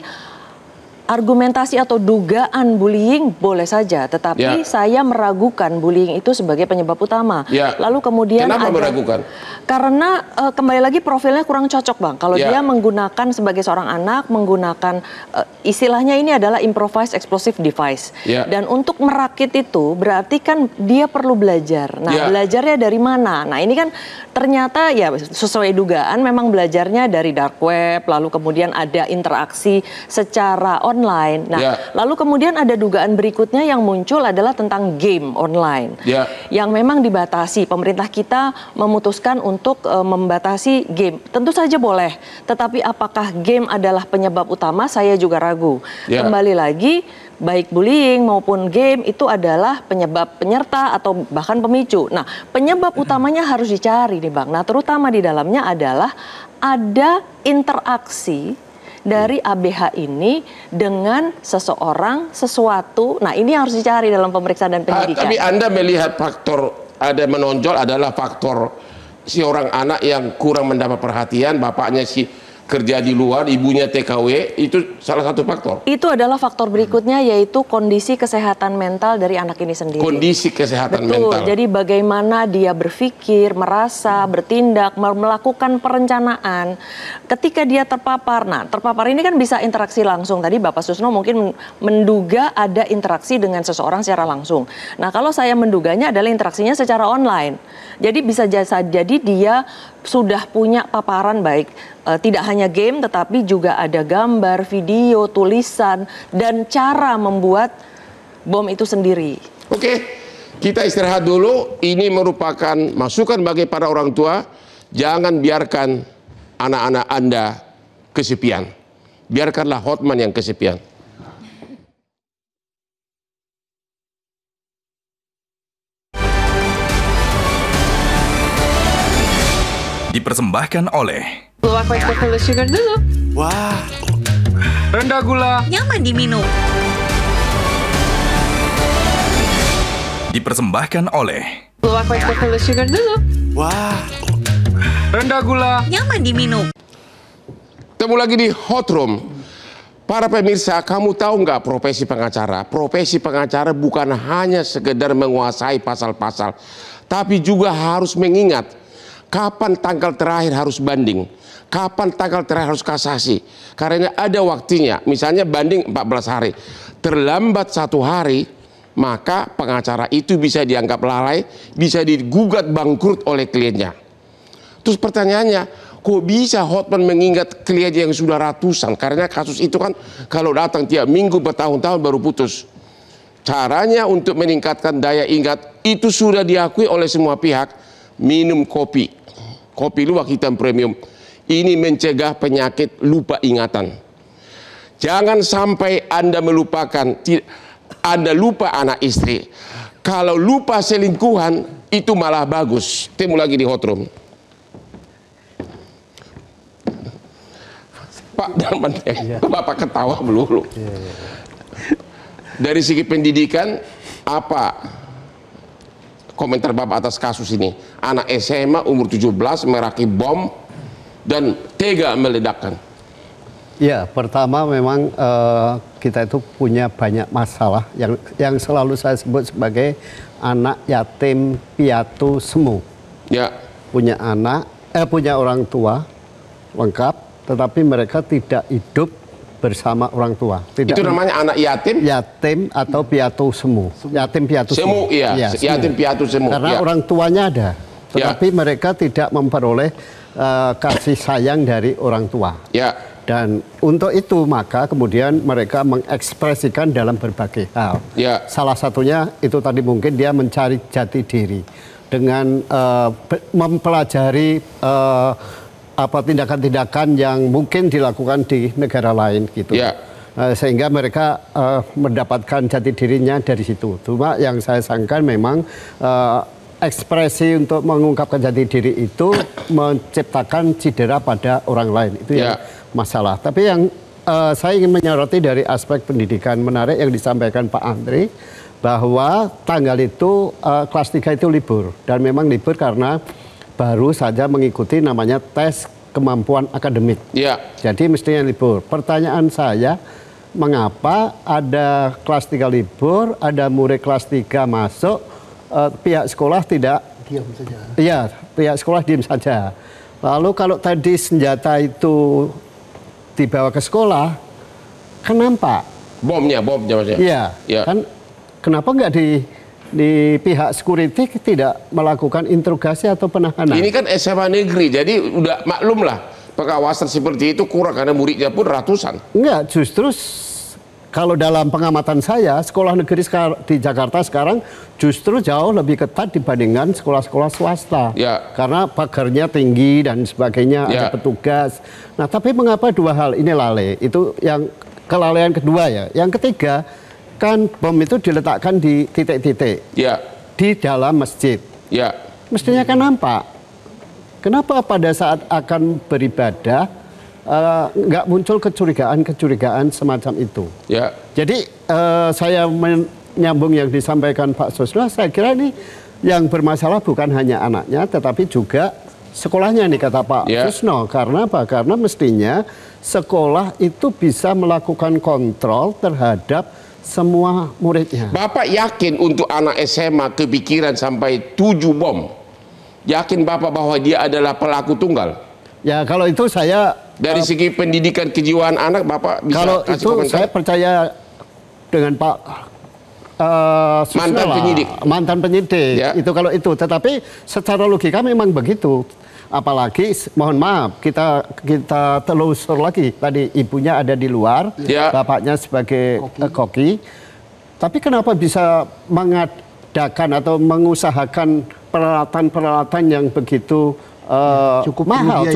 [SPEAKER 9] argumentasi atau dugaan bullying boleh saja, tetapi saya meragukan bullying itu sebagai penyebab utama.
[SPEAKER 3] Ya.
[SPEAKER 9] Lalu kemudian
[SPEAKER 3] kenapa meragukan?
[SPEAKER 9] Karena kembali lagi profilnya kurang cocok, Bang. Kalau dia menggunakan sebagai seorang anak, menggunakan istilahnya ini adalah improvised explosive device. Dan untuk merakit itu berarti kan dia perlu belajar. Nah, belajarnya dari mana? Nah, ini kan ternyata ya sesuai dugaan memang belajarnya dari dark web, lalu kemudian ada interaksi secara online. Nah, lalu kemudian ada dugaan berikutnya yang muncul adalah tentang game online. Yang memang dibatasi. Pemerintah kita memutuskan untuk membatasi game. Tentu saja boleh, tetapi apakah game adalah penyebab utama? Saya juga ragu. Kembali lagi, baik bullying maupun game itu adalah penyebab penyerta atau bahkan pemicu. Nah, penyebab utamanya harus dicari nih, Bang. Nah, terutama di dalamnya adalah ada interaksi dari ABH ini dengan seseorang, sesuatu. Nah, ini harus dicari dalam pemeriksaan dan penyidikan.
[SPEAKER 3] Tapi Anda melihat faktor ada menonjol adalah faktor si orang anak yang kurang mendapat perhatian, bapaknya kerja di luar, ibunya TKW, itu salah satu faktor.
[SPEAKER 9] Itu adalah faktor berikutnya, yaitu kondisi kesehatan mental dari anak ini sendiri.
[SPEAKER 3] Kondisi kesehatan
[SPEAKER 9] Betul,
[SPEAKER 3] mental.
[SPEAKER 9] jadi bagaimana dia berpikir, merasa, bertindak, melakukan perencanaan. Ketika dia terpapar, nah terpapar ini kan bisa interaksi langsung. Tadi Bapak Susno mungkin menduga ada interaksi dengan seseorang secara langsung. Nah, kalau saya menduganya adalah interaksinya secara online. Jadi bisa jadi dia sudah punya paparan baik tidak hanya game tetapi juga ada gambar, video, tulisan dan cara membuat bom itu sendiri.
[SPEAKER 3] Oke, kita istirahat dulu. Ini merupakan masukan bagi para orang tua. Jangan biarkan anak-anak Anda kesepian. Biarkanlah Hotman yang kesepian.
[SPEAKER 1] Dipersembahkan oleh
[SPEAKER 2] Luwak White Chocolate Sugar dulu.
[SPEAKER 7] Wah, rendah gula.
[SPEAKER 5] Nyaman diminum.
[SPEAKER 1] Dipersembahkan oleh
[SPEAKER 2] Luwak White Chocolate Sugar dulu.
[SPEAKER 7] Wah, rendah gula.
[SPEAKER 5] Nyaman diminum.
[SPEAKER 3] Ketemu lagi di Hot Room. Para pemirsa, kamu tahu nggak profesi pengacara? Profesi pengacara bukan hanya sekedar menguasai pasal-pasal, tapi juga harus mengingat kapan tanggal terakhir harus banding, kapan tanggal terakhir harus kasasi. Karena ada waktunya, misalnya banding 14 hari. Terlambat 1 hari, maka pengacara itu bisa dianggap lalai, bisa digugat bangkrut oleh kliennya. Terus pertanyaannya, kok bisa Hotman mengingat klien yang sudah ratusan? Karena kasus itu kan kalau datang tiap minggu bertahun-tahun baru putus. Caranya untuk meningkatkan daya ingat itu sudah diakui oleh semua pihak. Minum kopi, kopi luwak hitam premium. Ini mencegah penyakit lupa ingatan. Jangan sampai Anda melupakan, Anda lupa anak istri. Kalau lupa selingkuhan itu malah bagus. Temu lagi di Hot Room. Pak Darman, Bapak ketawa melulu. Dari segi pendidikan, apa komentar Bapak atas kasus ini? Anak SMA umur 17 merakit bom dan tega meledakkan?
[SPEAKER 10] Ya, pertama memang kita itu punya banyak masalah yang selalu saya sebut sebagai anak yatim piatu semu.
[SPEAKER 3] Ya.
[SPEAKER 10] Punya punya orang tua lengkap, tetapi mereka tidak hidup bersama orang tua.
[SPEAKER 3] Itu namanya anak yatim?
[SPEAKER 10] Yatim atau piatu semu. Yatim piatu semu.
[SPEAKER 3] Iya, yatim piatu semu.
[SPEAKER 10] Karena orang tuanya ada, tetapi mereka tidak memperoleh kasih sayang dari orang tua.
[SPEAKER 3] Ya.
[SPEAKER 10] Dan untuk itu maka kemudian mereka mengekspresikan dalam berbagai hal.
[SPEAKER 3] Ya.
[SPEAKER 10] Salah satunya itu tadi mungkin dia mencari jati diri dengan mempelajari tindakan-tindakan yang mungkin dilakukan di negara lain gitu.
[SPEAKER 3] Ya.
[SPEAKER 10] Sehingga mereka mendapatkan jati dirinya dari situ. Cuma yang saya sangka memang ekspresi untuk mengungkapkan jati diri itu menciptakan cedera pada orang lain. Itu yang masalah. Tapi yang saya ingin menyoroti dari aspek pendidikan menarik yang disampaikan Pak Andri, bahwa tanggal itu kelas 3 itu libur. Dan memang libur karena baru saja mengikuti namanya tes kemampuan akademik.
[SPEAKER 3] Ya.
[SPEAKER 10] Jadi mestinya libur. Pertanyaan saya, mengapa ada kelas 3 libur, ada murid kelas 3 masuk, pihak sekolah tidak
[SPEAKER 6] diam saja?
[SPEAKER 10] Iya, pihak sekolah diam saja. Lalu kalau tadi senjata itu dibawa ke sekolah, kenapa?
[SPEAKER 3] Bomnya maksudnya?
[SPEAKER 10] Iya, ya. Kan kenapa nggak di pihak security tidak melakukan interogasi atau penahanan?
[SPEAKER 3] Ini kan SMA negeri, jadi udah maklum lah pengawasan seperti itu kurang karena muridnya pun ratusan.
[SPEAKER 10] Enggak, justru kalau dalam pengamatan saya, sekolah negeri di Jakarta sekarang justru jauh lebih ketat dibandingkan sekolah-sekolah swasta.
[SPEAKER 3] Ya.
[SPEAKER 10] Karena pagarnya tinggi dan sebagainya, ada petugas. Nah, tapi mengapa dua hal ini lalai? Itu yang kelalaian kedua ya. Yang ketiga, kan bom itu diletakkan di titik-titik.
[SPEAKER 3] Ya.
[SPEAKER 10] Di dalam masjid.
[SPEAKER 3] Ya.
[SPEAKER 10] Mestinya kan nampak. Kenapa pada saat akan beribadah nggak muncul kecurigaan semacam itu?
[SPEAKER 3] Ya.
[SPEAKER 10] Jadi saya menyambung yang disampaikan Pak Susno, saya kira ini yang bermasalah bukan hanya anaknya, tetapi juga sekolahnya nih, kata Pak Susno. Karena apa? Karena mestinya sekolah itu bisa melakukan kontrol terhadap semua muridnya.
[SPEAKER 3] Bapak yakin untuk anak SMA kepikiran sampai 7 bom? Yakin Bapak bahwa dia adalah pelaku tunggal?
[SPEAKER 10] Ya, kalau itu saya
[SPEAKER 3] dari segi pendidikan kejiwaan anak, Bapak bisa
[SPEAKER 10] kalau
[SPEAKER 3] kasih
[SPEAKER 10] itu
[SPEAKER 3] komentar?
[SPEAKER 10] saya percaya dengan Pak mantan penyidik
[SPEAKER 3] Ya.
[SPEAKER 10] itu kalau itu. Tetapi secara logika memang begitu. Apalagi mohon maaf kita telusur lagi, tadi ibunya ada di luar, bapaknya sebagai koki. Tapi kenapa bisa mengadakan atau mengusahakan peralatan yang begitu cukup mahal?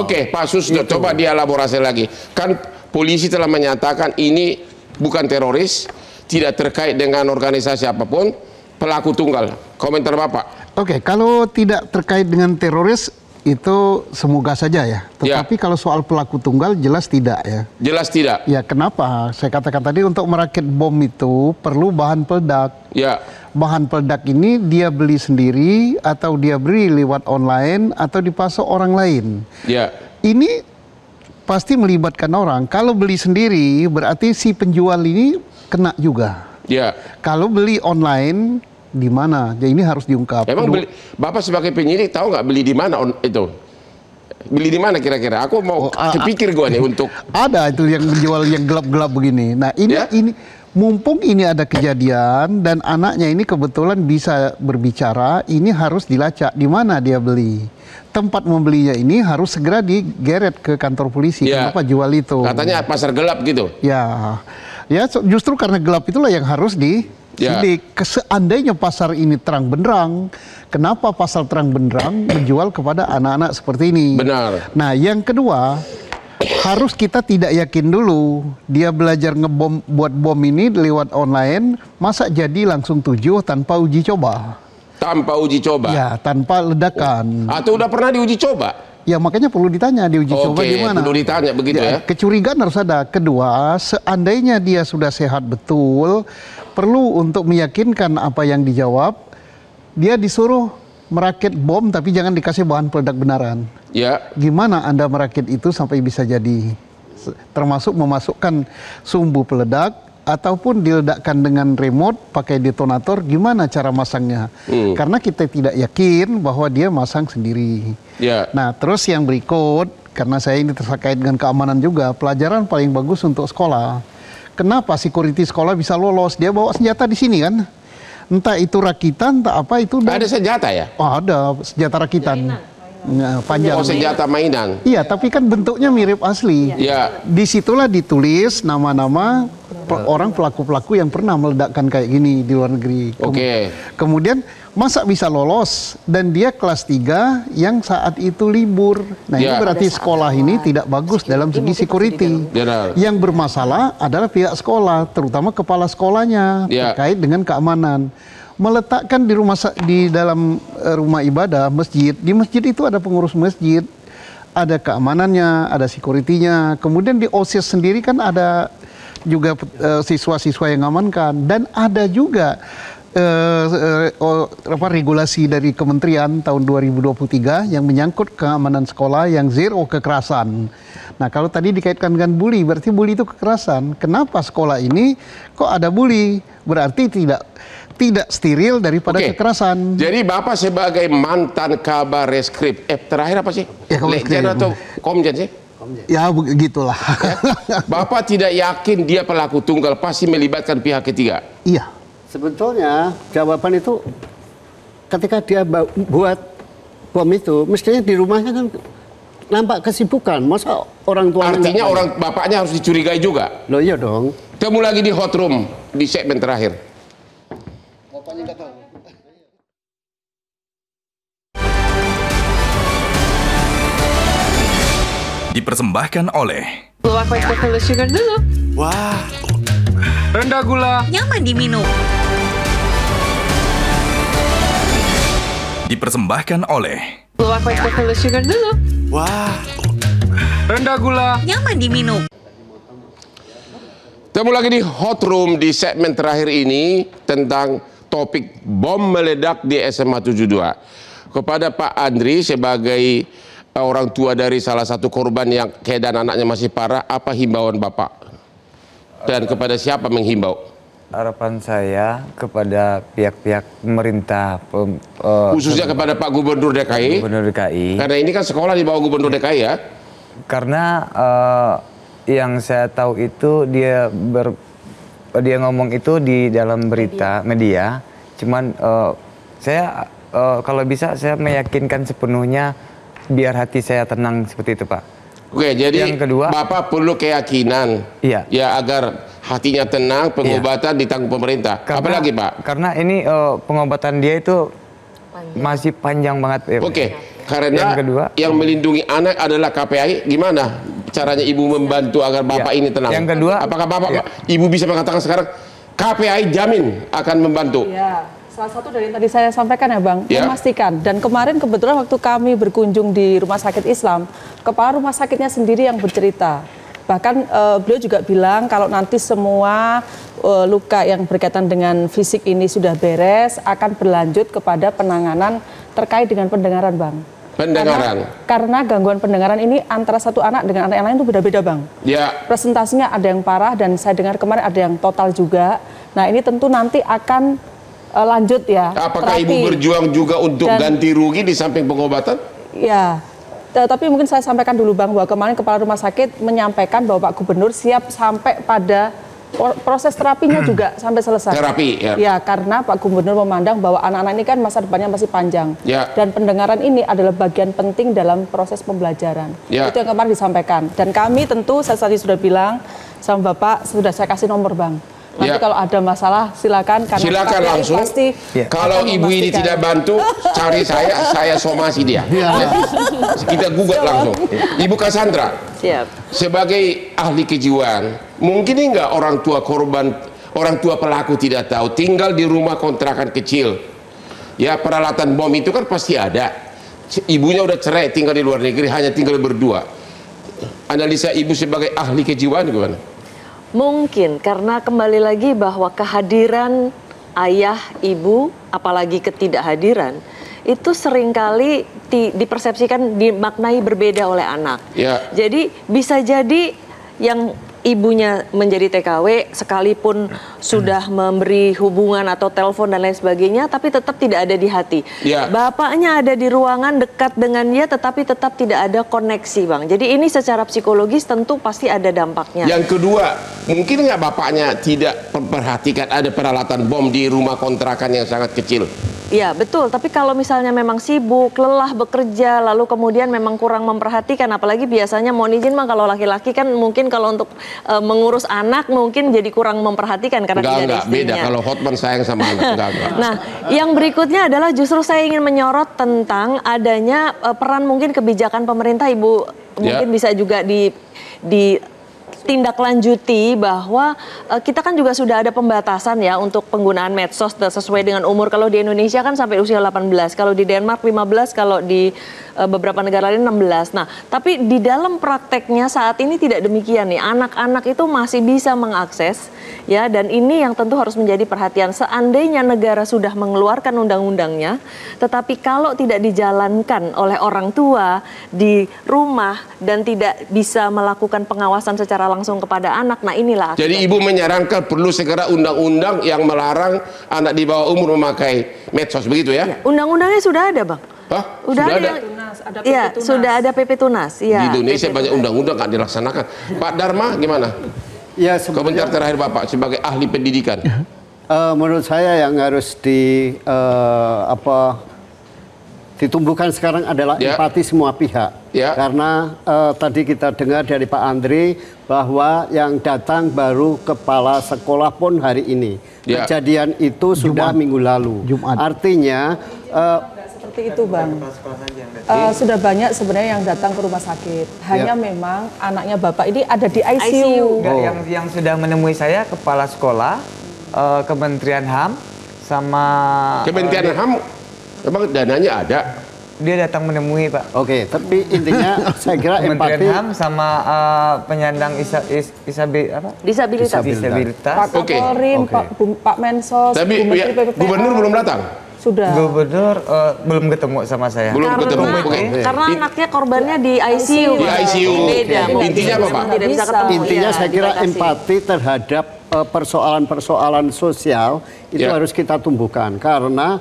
[SPEAKER 3] Oke, Pak Susno, coba dielaborasi lagi. Kan polisi telah menyatakan ini bukan teroris, tidak terkait dengan organisasi apapun, pelaku tunggal. Komentar Bapak?
[SPEAKER 6] Oke, kalau tidak terkait dengan teroris itu semoga saja ya. Tetapi kalau soal pelaku tunggal jelas tidak ya.
[SPEAKER 3] Jelas tidak.
[SPEAKER 6] Ya, kenapa? Saya katakan tadi untuk merakit bom itu perlu bahan peledak.
[SPEAKER 3] Ya.
[SPEAKER 6] Bahan peledak ini dia beli sendiri atau dia beli lewat online atau dipasok orang lain.
[SPEAKER 3] Ya.
[SPEAKER 6] Ini pasti melibatkan orang. Kalau beli sendiri berarti si penjual ini kena juga.
[SPEAKER 3] Ya.
[SPEAKER 6] Kalau beli online di mana? Ya, ini harus diungkap.
[SPEAKER 3] Emang Bapak sebagai penyidik tahu nggak beli di mana itu? Beli di mana kira-kira? Aku mau kepikir gue nih untuk
[SPEAKER 6] ada itu yang menjual yang gelap-gelap begini. Nah, ini mumpung ini ada kejadian dan anaknya ini kebetulan bisa berbicara, ini harus dilacak di mana dia beli. Tempat membelinya ini harus segera digeret ke kantor polisi. Kenapa jual itu?
[SPEAKER 3] Katanya pasar gelap gitu.
[SPEAKER 6] Ya, justru karena gelap itulah yang harus sidik. Seandainya pasar ini terang benderang, kenapa pasar terang benderang menjual kepada anak-anak seperti ini?
[SPEAKER 3] Benar.
[SPEAKER 6] Nah, yang kedua, harus kita tidak yakin dulu dia belajar buat bom ini lewat online, masa jadi langsung 7 tanpa uji coba?
[SPEAKER 3] Tanpa uji coba?
[SPEAKER 6] Ya, tanpa ledakan.
[SPEAKER 3] Atau udah pernah diuji coba?
[SPEAKER 6] Ya, makanya perlu ditanya diuji coba di mana.
[SPEAKER 3] Perlu ditanya begitu ya.
[SPEAKER 6] Kecurigaan harus ada. Kedua, seandainya dia sudah sehat betul, perlu untuk meyakinkan apa yang dijawab, dia disuruh merakit bom tapi jangan dikasih bahan peledak benaran.
[SPEAKER 3] Ya.
[SPEAKER 6] Gimana Anda merakit itu sampai bisa jadi, termasuk memasukkan sumbu peledak ataupun diledakkan dengan remote pakai detonator, gimana cara masangnya? Karena kita tidak yakin bahwa dia masang sendiri.
[SPEAKER 3] Ya.
[SPEAKER 6] Nah, terus yang berikut, karena saya ini terkait dengan keamanan juga, pelajaran paling bagus untuk sekolah. Kenapa security sekolah bisa lolos? Dia bawa senjata di sini kan? Entah itu rakitan, entah apa itu.
[SPEAKER 3] Ada senjata ya?
[SPEAKER 6] Oh, ada senjata rakitan. Nah, panjang.
[SPEAKER 3] Oh, senjata mainan.
[SPEAKER 6] Iya, tapi kan bentuknya mirip asli.
[SPEAKER 3] Iya.
[SPEAKER 6] Disitulah ditulis nama-nama orang pelaku-pelaku yang pernah meledakkan kayak gini di luar negeri.
[SPEAKER 3] Oke.
[SPEAKER 6] Kemudian masa bisa lolos dan dia kelas 3 yang saat itu libur. Nah, ini berarti sekolah ini tidak bagus dalam segi security. Yang bermasalah adalah pihak sekolah, terutama kepala sekolahnya terkait dengan keamanan. Meletakkan di dalam rumah ibadah, masjid. Di masjid itu ada pengurus masjid, ada keamanannya, ada security-nya. Kemudian di OSIS sendiri kan ada juga siswa-siswa yang mengamankan, dan ada juga regulasi dari Kementerian tahun 2023 yang menyangkut keamanan sekolah yang zero kekerasan. Nah, kalau tadi dikaitkan dengan bully, berarti bully itu kekerasan. Kenapa sekolah ini kok ada bully? Berarti tidak steril daripada kekerasan.
[SPEAKER 3] Jadi Bapak sebagai mantan Kabar Reskrim, terakhir apa sih?
[SPEAKER 6] Ya,
[SPEAKER 3] Letjen atau Komjen sih?
[SPEAKER 6] Ya begitulah.
[SPEAKER 3] Ya. Bapak tidak yakin dia pelaku tunggal, pasti melibatkan pihak ketiga?
[SPEAKER 6] Iya.
[SPEAKER 10] Sebetulnya jawaban itu ketika dia buat bom itu, mestinya di rumahnya kan nampak kesibukan. Masa orang tua?
[SPEAKER 3] Artinya orang bapaknya harus dicurigai juga?
[SPEAKER 10] Loh iya dong.
[SPEAKER 3] Temu lagi di hot room di segmen terakhir.
[SPEAKER 6] Bapaknya nggak tahu.
[SPEAKER 1] Dipersembahkan oleh
[SPEAKER 2] Blue White Coffee Sugar dulu.
[SPEAKER 7] Wah, rendah gula,
[SPEAKER 5] Nyaman diminum.
[SPEAKER 1] Dipersembahkan oleh
[SPEAKER 2] Blue White Coffee Sugar dulu.
[SPEAKER 7] wah, rendah gula,
[SPEAKER 5] Nyaman diminum.
[SPEAKER 3] Temu lagi di hot room di segmen terakhir ini tentang topik bom meledak di SMA 72. Kepada Pak Andri sebagai orang tua dari salah satu korban yang keadaan anaknya masih parah, apa himbauan Bapak? Dan kepada siapa menghimbau?
[SPEAKER 4] Harapan saya kepada pihak-pihak pemerintah,
[SPEAKER 3] khususnya kepada Pak Gubernur DKI.
[SPEAKER 4] Gubernur DKI.
[SPEAKER 3] Karena ini kan sekolah di bawah Gubernur DKI ya.
[SPEAKER 4] Karena yang saya tahu itu dia ngomong itu di dalam berita media. Cuman saya kalau bisa saya meyakinkan sepenuhnya biar hati saya tenang seperti itu, Pak.
[SPEAKER 3] Oke, jadi
[SPEAKER 4] yang kedua,
[SPEAKER 3] Bapak perlu keyakinan, ya agar hatinya tenang, pengobatan ditanggung pemerintah. Apalagi Pak?
[SPEAKER 4] Karena ini pengobatan dia itu masih panjang banget.
[SPEAKER 3] Oke, karena yang melindungi anak adalah KPAI. Gimana caranya Ibu membantu agar Bapak ini tenang?
[SPEAKER 4] Yang kedua,
[SPEAKER 3] apakah Bapak, Ibu bisa mengatakan sekarang KPAI jamin akan membantu?
[SPEAKER 8] Ya. Salah satu dari yang tadi saya sampaikan ya Bang, memastikan. Dan kemarin kebetulan waktu kami berkunjung di Rumah Sakit Islam, kepala rumah sakitnya sendiri yang bercerita. Bahkan beliau juga bilang kalau nanti semua luka yang berkaitan dengan fisik ini sudah beres, akan berlanjut kepada penanganan terkait dengan pendengaran Bang.
[SPEAKER 3] Pendengaran?
[SPEAKER 8] Karena gangguan pendengaran ini antara satu anak dengan anak yang lain itu beda-beda Bang.
[SPEAKER 3] Ya.
[SPEAKER 8] Presentasinya ada yang parah dan saya dengar kemarin ada yang total juga. Nah ini tentu nanti akan lanjut ya.
[SPEAKER 3] Apakah Ibu berjuang juga untuk ganti rugi di samping pengobatan?
[SPEAKER 8] Ya, tapi mungkin saya sampaikan dulu Bang bahwa kemarin Kepala Rumah Sakit menyampaikan bahwa Pak Gubernur siap sampai pada proses terapinya juga sampai selesai.
[SPEAKER 3] Terapi ya.
[SPEAKER 8] Ya, karena Pak Gubernur memandang bahwa anak-anak ini kan masa depannya masih panjang.
[SPEAKER 3] Ya.
[SPEAKER 8] Dan pendengaran ini adalah bagian penting dalam proses pembelajaran.
[SPEAKER 3] Ya.
[SPEAKER 8] Itu yang kemarin disampaikan. Dan kami tentu saya tadi sudah bilang sama Bapak, sudah saya kasih nomor Bang. Nanti kalau ada masalah silakan.
[SPEAKER 3] Silakan langsung.
[SPEAKER 8] Pasti
[SPEAKER 3] kalau Ibu ini tidak bantu, cari saya somasi dia. Kita gugat langsung. Ibu Cassandra, sebagai ahli kejiwaan, mungkin enggak orang tua korban, orang tua pelaku tidak tahu, tinggal di rumah kontrakan kecil. Ya peralatan bom itu kan pasti ada. Ibunya udah cerai, tinggal di luar negeri, hanya tinggal berdua. Analisa Ibu sebagai ahli kejiwaan gimana?
[SPEAKER 9] Mungkin karena kembali lagi bahwa kehadiran ayah, ibu, apalagi ketidakhadiran, itu seringkali dipersepsikan, dimaknai berbeda oleh anak. Jadi bisa jadi yang ibunya menjadi TKW sekalipun sudah memberi hubungan atau telepon dan lain sebagainya, tapi tetap tidak ada di hati. Bapaknya ada di ruangan dekat dengan dia, tetapi tetap tidak ada koneksi, Bang. Jadi ini secara psikologis tentu pasti ada dampaknya.
[SPEAKER 3] Yang kedua, mungkin nggak bapaknya tidak memperhatikan ada peralatan bom di rumah kontrakan yang sangat kecil?
[SPEAKER 9] Iya betul, tapi kalau misalnya memang sibuk, lelah bekerja, lalu kemudian memang kurang memperhatikan, apalagi biasanya mohon izin mah kalau laki-laki kan mungkin kalau untuk mengurus anak mungkin jadi kurang memperhatikan karena tidak ada istrinya.
[SPEAKER 3] Beda, kalau Hotman sayang sama anak. Enggak.
[SPEAKER 9] Nah, yang berikutnya adalah justru saya ingin menyorot tentang adanya peran mungkin kebijakan pemerintah, Ibu mungkin bisa juga ditindaklanjuti bahwa kita kan juga sudah ada pembatasan ya untuk penggunaan medsos sesuai dengan umur. Kalau di Indonesia kan sampai usia 18, kalau di Denmark 15, kalau di beberapa negara lain 16. Nah, tapi di dalam prakteknya saat ini tidak demikian nih. Anak-anak itu masih bisa mengakses ya, dan ini yang tentu harus menjadi perhatian. Seandainya negara sudah mengeluarkan undang-undangnya, tetapi kalau tidak dijalankan oleh orang tua di rumah dan tidak bisa melakukan pengawasan secara langsung kepada anak, nah inilah.
[SPEAKER 3] Jadi Ibu menyarankan perlu segera undang-undang yang melarang anak di bawah umur memakai medsos, begitu ya?
[SPEAKER 9] Undang-undangnya sudah ada, Bang.
[SPEAKER 3] Sudah ada?
[SPEAKER 9] Iya, sudah ada PP Tunas.
[SPEAKER 3] Di Indonesia banyak undang-undang nggak dilaksanakan. Pak Dharma gimana?
[SPEAKER 10] Ya,
[SPEAKER 3] komentar terakhir Bapak sebagai ahli pendidikan.
[SPEAKER 10] Menurut saya yang harus ditumbuhkan sekarang adalah empati semua pihak. Karena tadi kita dengar dari Pak Andri bahwa yang datang baru kepala sekolah pun hari ini. Kejadian itu sudah minggu lalu. Artinya
[SPEAKER 8] seperti itu, Bang. Sudah banyak sebenarnya yang datang ke rumah sakit. Hanya memang anaknya Bapak ini ada di ICU.
[SPEAKER 4] Yang sudah menemui saya kepala sekolah, Kementerian HAM, sama
[SPEAKER 3] Kementerian HAM, memang dananya ada.
[SPEAKER 4] Dia datang menemui, Pak.
[SPEAKER 10] Oke, tapi intinya saya kira empati.
[SPEAKER 4] Kementerian HAM sama penyandang disabilitas.
[SPEAKER 8] Pak Kapolri, Pak Mensos,
[SPEAKER 3] tapi Gubernur belum datang.
[SPEAKER 8] Sudah.
[SPEAKER 4] Gubernur belum ketemu sama saya.
[SPEAKER 3] Belum ketemu.
[SPEAKER 9] Karena anaknya korbannya di ICU.
[SPEAKER 3] Di ICU.
[SPEAKER 9] Beda.
[SPEAKER 3] Intinya apa, Pak?
[SPEAKER 9] Tidak bisa ketemu.
[SPEAKER 10] Intinya saya kira empati terhadap persoalan-persoalan sosial itu harus kita tumbuhkan. Karena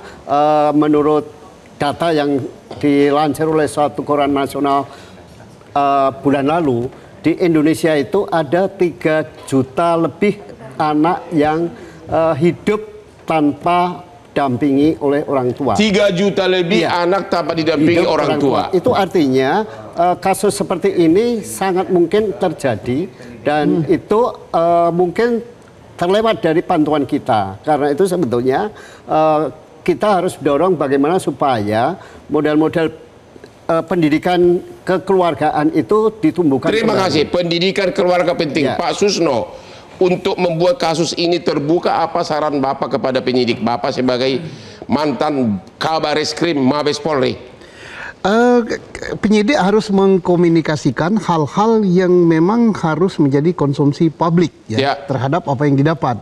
[SPEAKER 10] menurut data yang dilansir oleh suatu koran nasional bulan lalu, di Indonesia itu ada 3 juta lebih anak yang hidup tanpa dampingi oleh orang tua.
[SPEAKER 3] 3 juta lebih anak tanpa didampingi orang tua.
[SPEAKER 10] Itu artinya kasus seperti ini sangat mungkin terjadi dan itu mungkin terlewat dari pantauan kita. Karena itu sebetulnya kita harus dorong bagaimana supaya model-model pendidikan kekeluargaan itu ditumbuhkan.
[SPEAKER 3] Terima kasih. Pendidikan keluarga penting. Pak Susno, untuk membuat kasus ini terbuka, apa saran Bapak kepada penyidik? Bapak sebagai mantan Kabareskrim Mabes Polri.
[SPEAKER 6] Penyidik harus mengkomunikasikan hal-hal yang memang harus menjadi konsumsi publik terhadap apa yang didapat.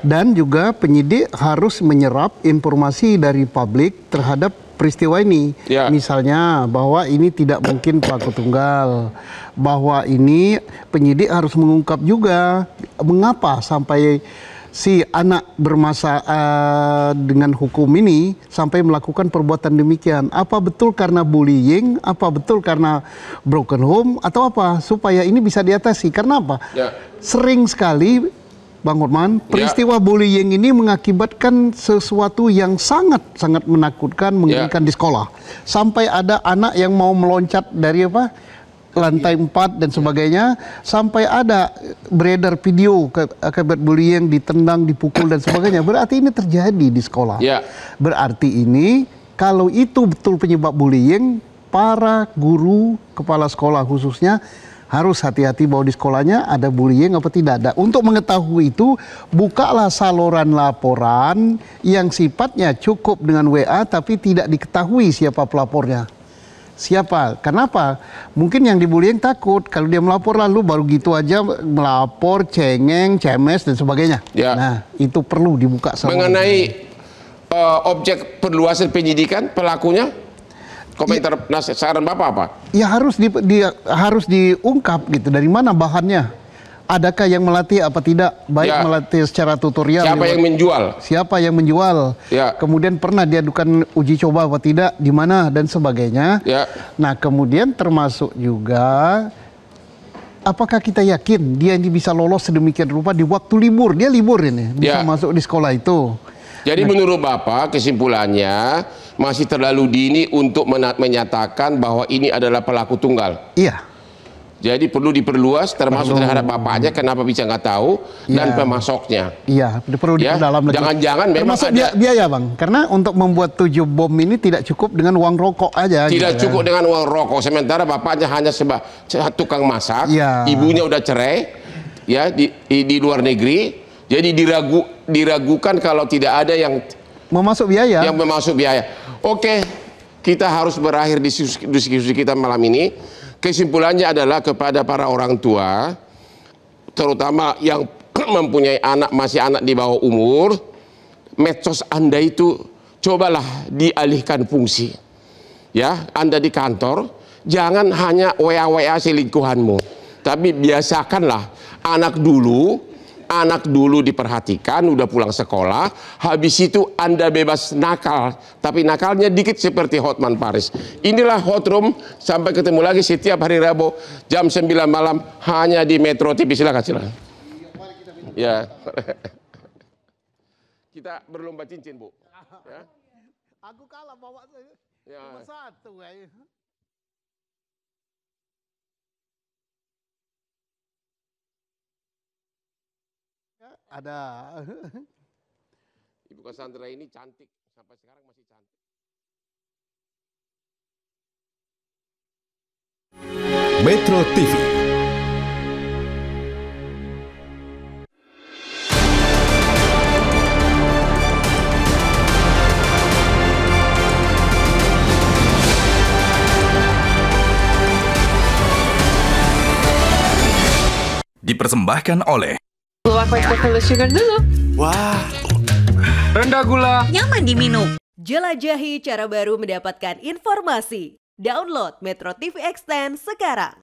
[SPEAKER 6] Dan juga penyidik harus menyerap informasi dari publik terhadap peristiwa ini. Misalnya bahwa ini tidak mungkin pelaku tunggal, bahwa ini penyidik harus mengungkap juga mengapa sampai si anak bermasalah dengan hukum ini sampai melakukan perbuatan demikian. Apa betul karena bullying, apa betul karena broken home, atau apa, supaya ini bisa diatasi. Karena apa? Sering sekali, Bang Hotman, peristiwa bullying ini mengakibatkan sesuatu yang sangat-sangat menakutkan, mengerikan di sekolah. Sampai ada anak yang mau meloncat dari lantai 4 dan sebagainya, sampai ada beredar video akibat bullying, ditendang, dipukul dan sebagainya. Berarti ini terjadi di sekolah. Berarti ini kalau itu betul penyebab bullying, para guru, kepala sekolah khususnya harus hati-hati bahwa di sekolahnya ada bullying apa tidak ada. Untuk mengetahui itu, bukalah saluran laporan yang sifatnya cukup dengan WA tapi tidak diketahui siapa pelapornya. Siapa? Kenapa? Mungkin yang dibullying takut kalau dia melapor lalu baru gitu aja melapor, cengeng, cemes dan sebagainya. Nah, itu perlu dibuka saluran.
[SPEAKER 3] Mengenai objek perluasan penyidikan pelakunya? Komentar saran Bapak apa?
[SPEAKER 6] Ya harus diungkap gitu. Dari mana bahannya? Adakah yang melatih apa tidak? Baik melatih secara tutorial.
[SPEAKER 3] Siapa yang menjual?
[SPEAKER 6] Siapa yang menjual?
[SPEAKER 3] Ya.
[SPEAKER 6] Kemudian pernah diadukan uji coba apa tidak? Di mana dan sebagainya.
[SPEAKER 3] Ya.
[SPEAKER 6] Nah kemudian termasuk juga apakah kita yakin dia ini bisa lolos sedemikian rupa di waktu libur? Dia libur ini bisa masuk di sekolah itu.
[SPEAKER 3] Jadi menurut Bapak kesimpulannya masih terlalu dini untuk menyatakan bahwa ini adalah pelaku tunggal.
[SPEAKER 6] Iya.
[SPEAKER 3] Jadi perlu diperluas termasuk terhadap bapaknya kenapa bisa nggak tahu dan pemasoknya.
[SPEAKER 6] Iya, perlu diperdalam lagi.
[SPEAKER 3] Jangan-jangan memang
[SPEAKER 6] termasuk biaya Bang, karena untuk membuat 7 bom ini tidak cukup dengan uang rokok aja.
[SPEAKER 3] Tidak cukup dengan uang rokok, sementara bapaknya hanya tukang masak, ibunya udah cerai, ya di luar negeri. Jadi diragukan kalau tidak ada yang
[SPEAKER 6] memasuk biaya.
[SPEAKER 3] Yang memasuk biaya. Oke, kita harus berakhir diskusi kita malam ini. Kesimpulannya adalah kepada para orang tua, terutama yang mempunyai masih anak di bawah umur, medsos Anda itu cobalah dialihkan fungsi. Ya, Anda di kantor, jangan hanya WA selingkuhanmu, tapi biasakanlah anak dulu diperhatikan, udah pulang sekolah, habis itu Anda bebas nakal, tapi nakalnya dikit seperti Hotman Paris. Inilah Hot Room, sampai ketemu lagi setiap hari Rabu jam 9 malam hanya di Metro TV. Silakan. Ya. Kita berlomba cincin, Bu. Ya.
[SPEAKER 6] Aku kalah bawa nomor 1 kayaknya. Ada.
[SPEAKER 3] Ibu Cassandra ini cantik, sampai sekarang masih cantik.
[SPEAKER 1] Metro TV. Dipersembahkan oleh
[SPEAKER 2] Pakai Coca-Cola Sugar dulu.
[SPEAKER 7] Wah, rendah gula,
[SPEAKER 5] Nyaman diminum. Jelajahi cara baru mendapatkan informasi. Download Metro TV Extend sekarang.